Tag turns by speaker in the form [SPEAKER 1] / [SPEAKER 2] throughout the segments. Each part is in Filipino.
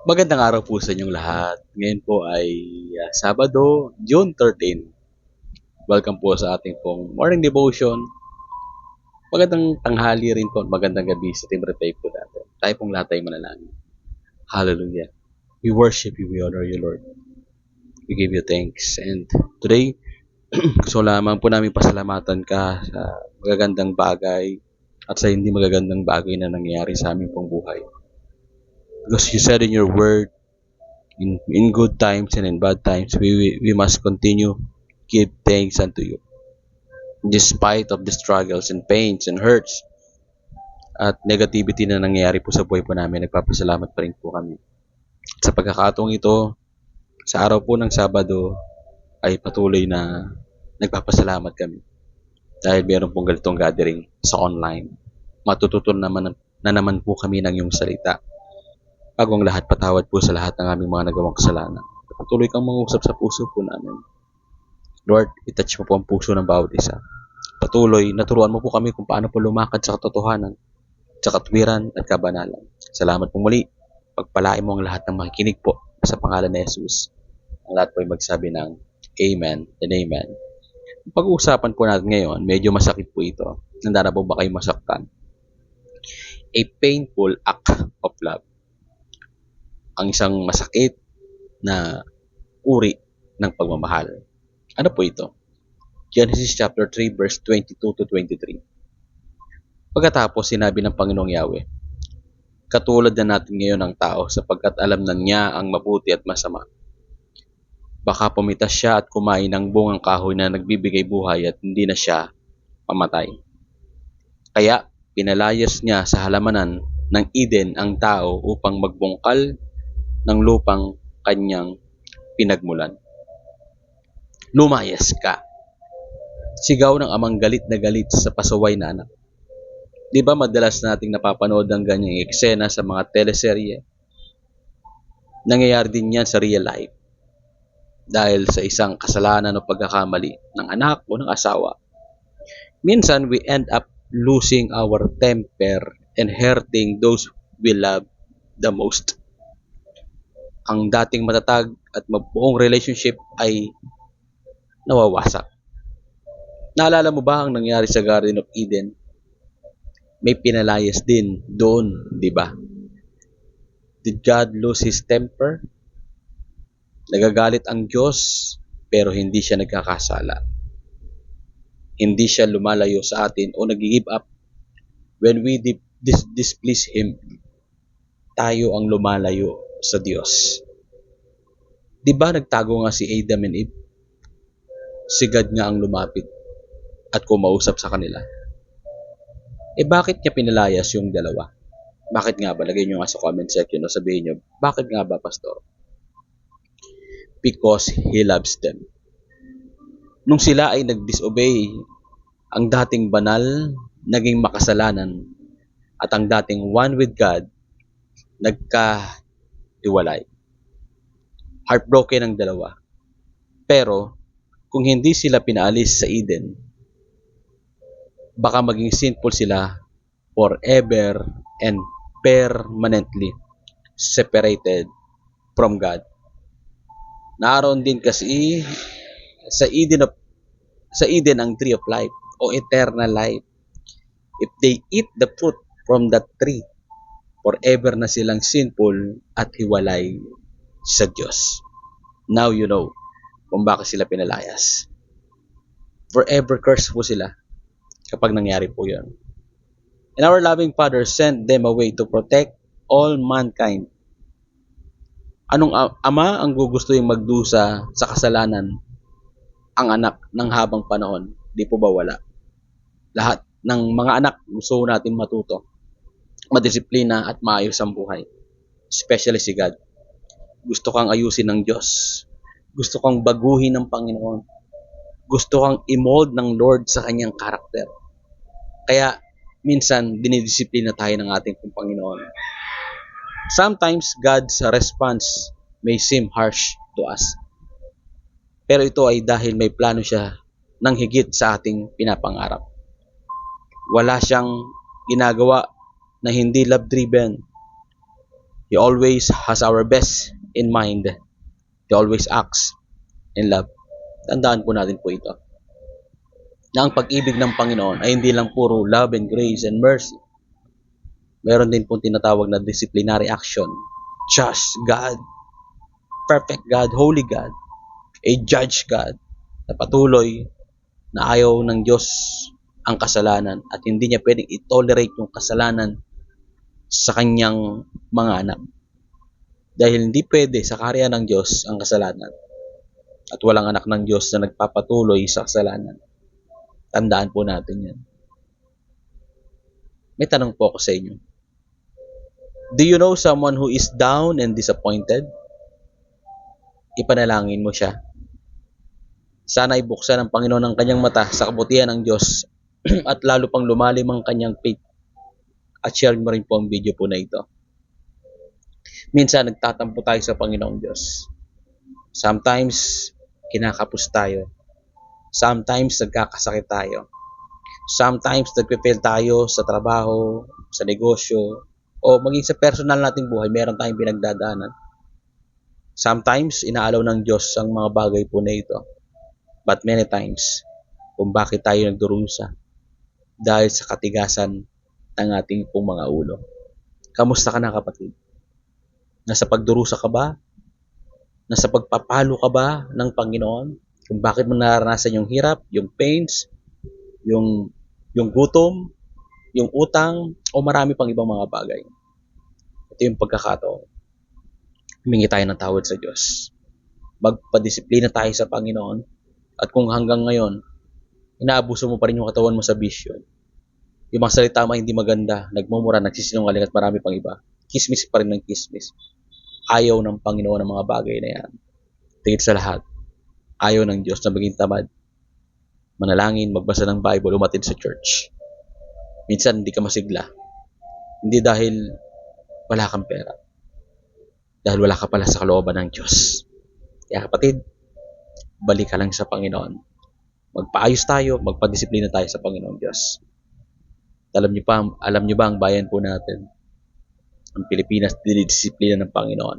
[SPEAKER 1] Magandang araw po sa inyong lahat. Ngayon po ay Sabado, June 13. Welcome po sa ating pong morning devotion. Magandang tanghali rin po, magandang gabi sa Team Repay po natin. Tayo pong lahat ay manalangin. Hallelujah. We worship you, we honor you, Lord. We give you thanks. And today, gusto lamang po namin pasalamatan ka sa magagandang bagay at sa hindi magagandang bagay na nangyayari sa aming pong buhay. Because you said in your word, in good times and in bad times, we must continue give thanks unto you. Despite of the struggles and pains and hurts at negativity na nangyayari po sa buhay po namin, nagpapasalamat pa rin po kami. At sa pagkakataong ito, sa araw po ng Sabado, ay patuloy na nagpapasalamat kami. Dahil meron pong ganitong gathering sa online. Matututo na naman po kami ng iyong salita. Bago ang lahat, patawad po sa lahat ng aming mga nagawang kasalanan. Patuloy kang mangusap sa puso po namin. Lord, itouch mo po ang puso ng bawat isa. Patuloy, naturuan mo po kami kung paano po lumakad sa katotohanan, sa katwiran at kabanalan. Salamat po muli. Pagpalain mo ang lahat ng makikinig po sa pangalan ni Jesus. Ang lahat po ay magsabi ng Amen and Amen. Pag-uusapan po natin ngayon, medyo masakit po ito. Nanda na po ba kayo masaktan? A painful act of love. Ang isang masakit na uri ng pagmamahal. Ano po ito? Genesis chapter 3 verse 22 to 23. Pagkatapos sinabi ng Panginoong Yahweh, katulad na natin ngayon ang tao sapagkat alam na niya ang mabuti at masama. Baka pumitas siya at kumain ng bungang kahoy na nagbibigay buhay at hindi na siya pamatay. Kaya pinalayas niya sa halamanan ng Eden ang tao upang magbungkal ng lupang kanyang pinagmulan. Lumayas ka. Sigaw ng amang galit na galit sa pasaway na anak. Di ba madalas nating napapanood ang ganyang eksena sa mga teleserye? Nangyayari din yan sa real life. Dahil sa isang kasalanan o pagkakamali ng anak o ng asawa. Minsan we end up losing our temper and hurting those we love the most. Ang dating matatag at mabuong relationship ay nawawasak. Naalala mo ba ang nangyari sa Garden of Eden? May pinalayas din doon, di ba? Did God lose His temper? Nagagalit ang Diyos, pero hindi siya nagkakasala. Hindi siya lumalayo sa atin o nag-give up when we displease Him. Tayo ang lumalayo sa Diyos. Di ba nagtago nga si Adam and Eve? Si God nga ang lumapit at kumausap sa kanila. Bakit niya pinalayas yung dalawa? Bakit nga ba? Lagay nyo nga sa comment section o sabihin nyo, bakit nga ba, Pastor? Because He loves them. Nung sila ay nag-disobey, ang dating banal, naging makasalanan, at ang dating one with God, nagka-iwalay. Heartbroken ang dalawa. Pero, kung hindi sila pinaalis sa Eden, baka maging sinful sila forever and permanently separated from God. Naroon din kasi sa Eden ang tree of life o eternal life. If they eat the fruit from that tree, forever na silang sinful at hiwalay sa Diyos. Now you know kung bakit sila pinalayas. Forever cursed po sila kapag nangyari po yun. And our loving Father sent them away to protect all mankind. Anong ama ang gugustuhin magdusa sa kasalanan ang anak ng habang panahon? Di po ba wala? Lahat ng mga anak gusto natin matuto, madisiplina at maayos ang buhay. Especially si God. Gusto kang ayusin ng Diyos. Gusto kang baguhin ng Panginoon. Gusto kang i-mold ng Lord sa kanyang karakter. Kaya minsan dinidisiplina tayo ng ating Panginoon. Sometimes God's response may seem harsh to us. Pero ito ay dahil may plano siya ng higit sa ating pinapangarap. Wala siyang ginagawa na hindi love-driven. He always has our best in mind. He always acts in love. Tandaan po natin po ito. Na ang pag-ibig ng Panginoon ay hindi lang puro love and grace and mercy. Meron din pong tinatawag na disciplinary action. Just God, perfect God, holy God, a judge God, na patuloy na ayaw ng Diyos ang kasalanan at hindi niya pwedeng i-tolerate yung kasalanan sa kanyang mga anak. Dahil hindi pwede sa karya ng Diyos ang kasalanan at walang anak ng Diyos na nagpapatuloy sa kasalanan. Tandaan po natin yan. May tanong po ako sa inyo. Do you know someone who is down and disappointed? Ipanalangin mo siya. Sana ibuksan ng Panginoon ang kanyang mata sa kabutihan ng Diyos at lalo pang lumalim ang kanyang faith. At share mo rin po ang video po na ito. Minsan nagtatampo tayo sa Panginoong Diyos. Sometimes kinakapos tayo. Sometimes nagkakasakit tayo. Sometimes nagpe-fail tayo sa trabaho, sa negosyo, o maging sa personal nating buhay, meron tayong pinagdadaanan. Sometimes, inaalaw ng Diyos ang mga bagay po na ito. But many times, kung bakit tayo nagdurusa, dahil sa katigasan ng ating pong mga ulo. Kamusta ka na, kapatid? Nasa pagdurusa ka ba? Nasa pagpapalo ka ba ng Panginoon? Kung bakit mo naranasan yung hirap, yung pains, yung gutom, yung utang, o marami pang ibang mga bagay. Ito yung pagkakataon. Humingi tayo ng tawad sa Diyos. Magpadisiplina tayo sa Panginoon. At kung hanggang ngayon, inaabuso mo pa rin yung katawan mo sa bisyo, yung mga salita mo hindi maganda, nagmumura, nagsisinungaling at marami pang iba, kismis pa rin ng kismis. Ayaw ng Panginoon ng mga bagay na yan. Tingin sa lahat, ayaw ng Diyos na maging tamad. Manalangin, magbasa ng Bible, umatid sa church. Minsan hindi ka masigla. Hindi dahil wala kang pera. Dahil wala ka pala sa kalooban ng Diyos. Kaya kapatid, balik ka lang sa Panginoon. Magpaayos tayo, magpadisiplina tayo sa Panginoon Diyos. Alam niyo ba ang bayan po natin? Ang Pilipinas, dinidisiplina ng Panginoon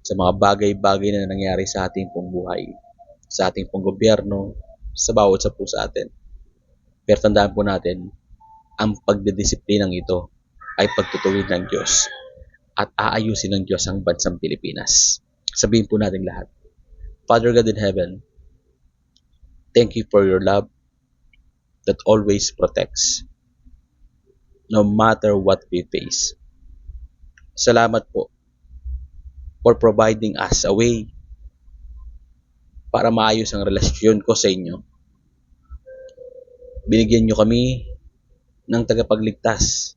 [SPEAKER 1] sa mga bagay-bagay na nangyari sa ating pong buhay, sa ating pong gobyerno, sa bawat sa po sa atin. Pero tandaan po natin, ang pagdidisiplinang ito ay pagtutuwid ng Diyos at aayusin ng Diyos ang bansang Pilipinas. Sabihin po natin lahat, Father God in heaven, thank you for your love that always protects, no matter what we face. Salamat po for providing us a way para maayos ang relasyon ko sa inyo. Binigyan nyo kami ng tagapagligtas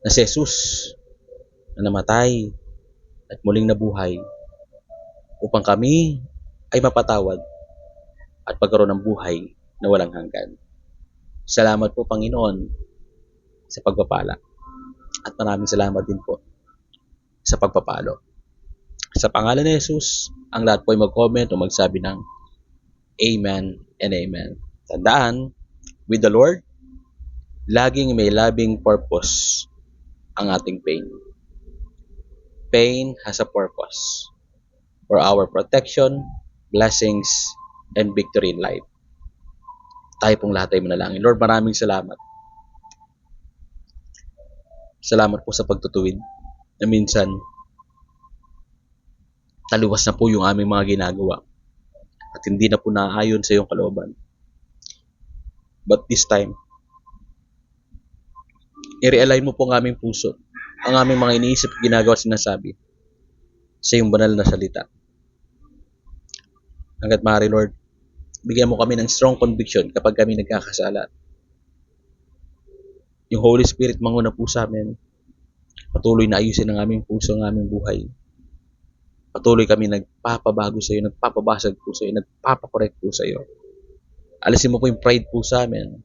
[SPEAKER 1] na si Jesus na namatay at muling nabuhay upang kami ay mapatawad at pagkaroon ng buhay na walang hanggan. Salamat po, Panginoon, sa pagpapala. At maraming salamat din po sa pagpapalo. Sa pangalan ni Jesus, ang lahat po ay mag-comment o magsabi ng Amen and Amen. Tandaan, with the Lord, laging may loving purpose ang ating pain. Pain has a purpose for our protection, blessings, and victory in life. Tayo pong lahat ay manalangin. Lord, maraming salamat. Salamat po sa pagtutuwid na minsan taliwas na po yung aming mga ginagawa at hindi na po naaayon sa iyong kalooban. But this time, i-realign mo po ang aming puso, ang aming mga iniisip, ginagawa at sinasabi sa iyong banal na salita. Hanggat maaari, Lord, bigyan mo kami ng strong conviction kapag kami nagkakasala. Yung Holy Spirit manguna po sa amin. Patuloy na ayusin ang aming puso, ang aming buhay. Patuloy kami nagpapabago sa iyo, nagpapabasag po sa iyo, nagpapakorek po sa iyo. Alisin mo po yung pride po sa amin.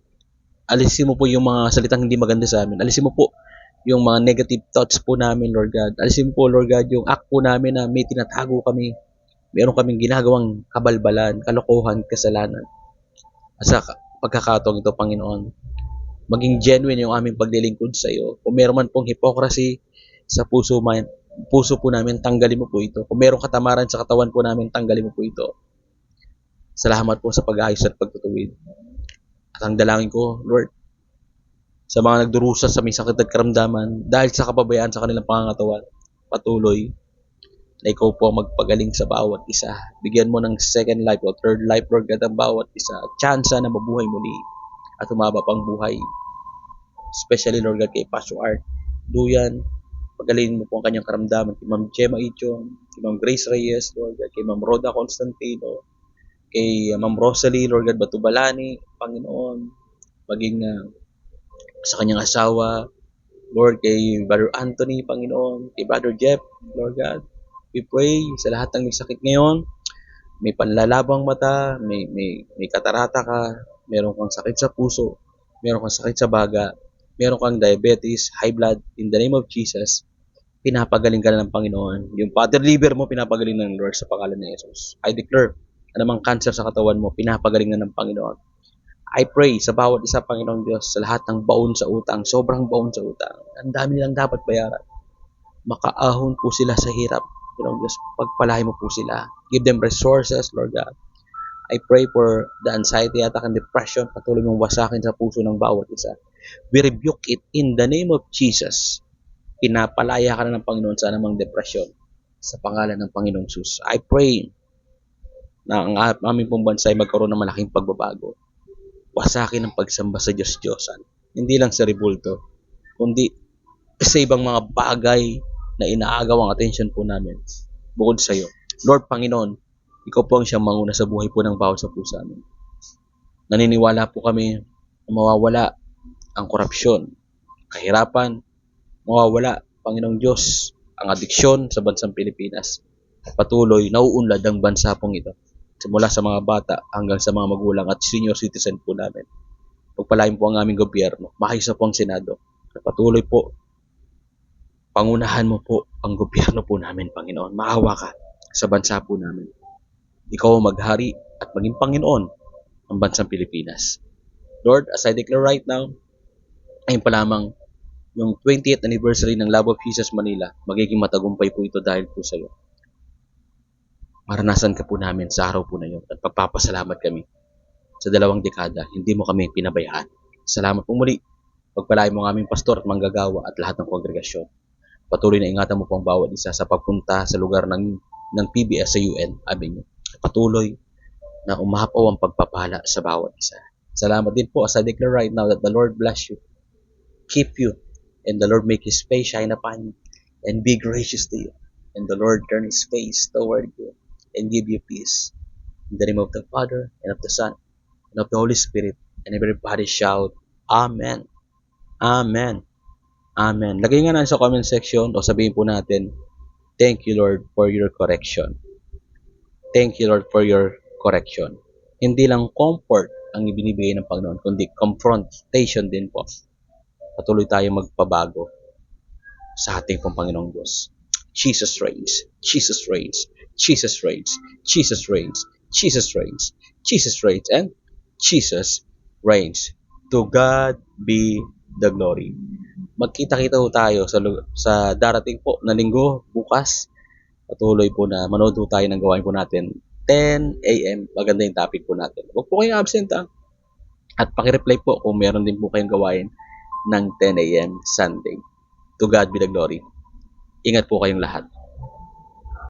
[SPEAKER 1] Alisin mo po yung mga salitang hindi maganda sa amin. Alisin mo po yung mga negative thoughts po namin, Lord God. Alisin mo po, Lord God, yung act po namin na may tinatago kami. Meron kaming ginagawang kabalbalan, kalokohan, kasalanan. At sa pagkakataong ito, Panginoon, maging genuine yung aming paglilingkod sa iyo. Kung meron man pong hypocrisy, Sa puso po namin, tanggalin mo po ito. Kung merong katamaran sa katawan po namin, tanggalin mo po ito. Salamat po sa pag-ayos at pagtutuwid. At ang dalangin ko, Lord, sa mga nagdurusa sa may sakit at karamdaman, dahil sa kapabayaan sa kanilang pangangatawan, patuloy na ikaw po ang magpagaling sa bawat isa. Bigyan mo ng second life o third life, Lord God, ang bawat isa. Tsansa na mabuhay muli at humaba pang buhay. Especially, Lord God, kay Pastor Art Duyan. Pagalingin mo po ang kanyang karamdaman. Kay Ma'am Gemma Ichon, kay Ma'am Grace Reyes, Lord God, kay Ma'am Rhoda Constantino, kay Ma'am Rosalie, Lord God, Batubalani, Panginoon, maging sa kanyang asawa, Lord, kay Brother Anthony, Panginoon, kay Brother Jeff, Lord God. We pray sa lahat ng may sakit ngayon, may panlalabang mata, may katarata ka, meron kang sakit sa puso, meron kang sakit sa baga, meron kang diabetes, high blood, in the name of Jesus, pinapagaling ka na ng Panginoon. Yung Father liver mo, pinapagaling ng Lord sa pangalan ng Jesus. I declare, anumang cancer sa katawan mo, pinapagaling na ng Panginoon. I pray sa bawat isa, Panginoong Diyos, sa lahat ng baon sa utang, sobrang baon sa utang, ang dami nilang dapat bayaran. Makaahon po sila sa hirap. Panginoong Diyos, pagpalahin mo po sila. Give them resources, Lord God. I pray for the anxiety, attack, and depression. Patuloy mong wasakin sa puso ng bawat isa. We rebuke it in the name of Jesus. Pinapalaya ka na ng Panginoon sa anumang depression sa pangalan ng Panginoong Jesus. I pray na ang aming pong bansa ay magkaroon ng malaking pagbabago. Wasakin ang pagsamba sa Diyos-Diyosan. Hindi lang sa rebulto, kundi sa ibang mga bagay na inaagaw ang atensyon po namin bukod sa iyo. Lord Panginoon, ikaw po ang siyang manguna sa buhay po ng bawat sa puso namin. Naniniwala po kami na mawawala ang korupsyon, kahirapan, mawawala, Panginoong Diyos, ang adiksyon sa bansang Pilipinas. Patuloy, nauunlad ang bansa pong ito. Simula sa mga bata hanggang sa mga magulang at senior citizen po namin. Pagpalain po ang aming gobyerno, maayos na po ang Senado. Patuloy po, pangunahan mo po ang gobyerno po namin, Panginoon. Maawa ka sa bansa po namin. Ikaw ang maghari at maging Panginoon ng bansang Pilipinas. Lord, as I declare right now, ayun pa lamang yung 20th anniversary ng Love of Jesus Manila, magiging matagumpay po ito dahil po sa iyo. Maranasan ka po namin sa araw po na yun at pagpapasalamat kami sa 2 dekada, hindi mo kami pinabayaan. Salamat po muli. Pagpalain mo ang aming pastor at manggagawa at lahat ng kongregasyon. Patuloy na ingatan mo po ang bawat isa sa pagpunta sa lugar ng PBS sa UN Avenue. Patuloy na umahapaw ang pagpapala sa bawat isa. Salamat din po as I declare right now that the Lord bless you, keep you, and the Lord make His face shine upon you, and be gracious to you, and the Lord turn His face toward you, and give you peace. In the name of the Father, and of the Son, and of the Holy Spirit, and everybody shout, Amen. Amen. Amen. Lagay nga na sa comment section o sabihin po natin, thank you Lord for your correction. Thank you Lord for your correction. Hindi lang comfort ang ibinibigay ng Panginoon, kundi confrontation din po. Patuloy tayong magpabago sa ating pong Panginoong Diyos. Jesus reigns. Jesus reigns. Jesus reigns. Jesus reigns. Jesus reigns. Jesus reigns. And Jesus reigns. To God be the glory. Magkita-kita po tayo sa darating po na linggo, bukas. Patuloy po na manood po tayo ng gawain po natin. 10 a.m. Maganda yung topic po natin. Huwag po kayong absent At pakireply po kung meron din po kayong gawain ng 10 a.m. Sunday. To God be the glory. Ingat po kayong lahat.